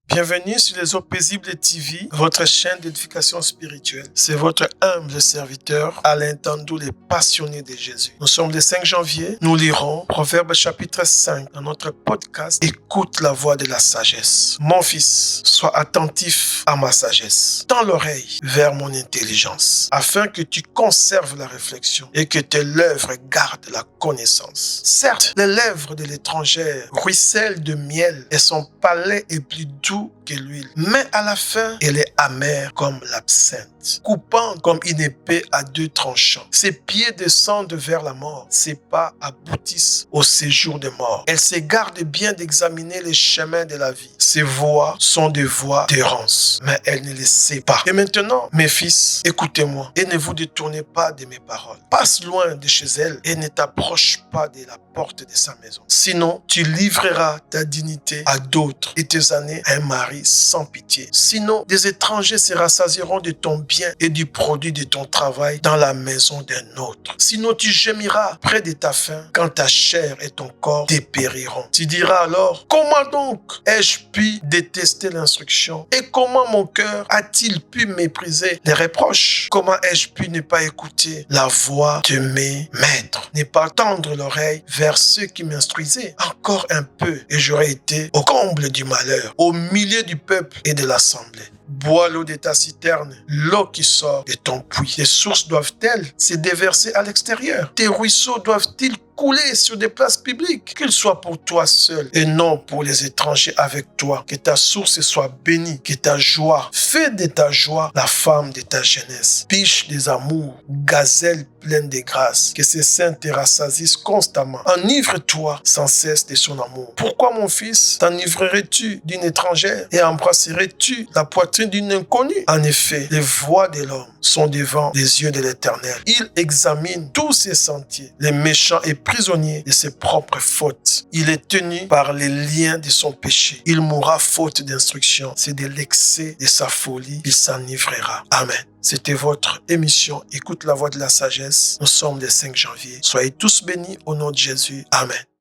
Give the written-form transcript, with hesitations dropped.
Bienvenue sur les eaux paisibles TV, votre chaîne d'édification spirituelle. C'est votre humble serviteur, Alain Tandou, les passionnés de Jésus. Nous sommes le 5 janvier, nous lirons Proverbes chapitre 5 dans notre podcast. Écoute la voix de la sagesse. Mon fils, sois attentif à ma sagesse. Tends l'oreille vers mon intelligence, afin que tu conserves la réflexion et que tes lèvres gardent la connaissance. Certes, les lèvres de l'étrangère ruissellent de miel et son palais est plus doux que l'huile. Mais à la fin, elle est amère comme l'absinthe, coupante comme une épée à deux tranchants. Ses pieds descendent vers la mort, ses pas aboutissent au séjour des morts. Elle se garde bien d'examiner les chemins de la vie. Ses voies sont des voies d'errance, mais elle ne les sait pas. Et maintenant, mes fils, écoutez-moi et ne vous détournez pas de mes paroles. Passe loin de chez elle et ne t'approche pas de la porte de sa maison. Sinon, tu livreras ta dignité à d'autres et tes années à un mari sans pitié. Sinon, des étrangers se rassasieront de ton bien et du produit de ton travail dans la maison d'un autre. Sinon, tu gémiras près de ta faim quand ta chair et ton corps dépériront. Tu diras alors, comment donc ai-je pu détester l'instruction et comment mon cœur a-t-il pu mépriser les reproches? Comment ai-je pu ne pas écouter la voix de mes maîtres, ne pas tendre l'oreille vers ceux qui m'instruisaient? Encore un peu et j'aurais été au comble du malheur, au milieu du peuple et de l'assemblée. Bois l'eau de ta citerne, l'eau qui sort de ton puits. Tes sources doivent-elles se déverser à l'extérieur? Tes ruisseaux doivent-ils couler sur des places publiques? Qu'ils soient pour toi seul et non pour les étrangers avec toi. Que ta source soit bénie, que ta joie, fais de ta joie la femme de ta jeunesse. Biche des amours, gazelle pleine de grâce, que ses seins te rassasissent constamment. Enivre-toi sans cesse de son amour. Pourquoi, mon fils, t'enivrerais-tu d'une étrangère et embrasserais-tu la poitrine d'une inconnue? En effet, les voies de l'homme sont devant les yeux de l'Éternel. Il examine tous ses sentiers. Les méchants est prisonnier de ses propres fautes. Il est tenu par les liens de son péché. Il mourra faute d'instruction. C'est de l'excès de sa folie qu'il s'enivrera. Amen. C'était votre émission Écoute la voix de la sagesse. Nous sommes le 5 janvier. Soyez tous bénis au nom de Jésus. Amen.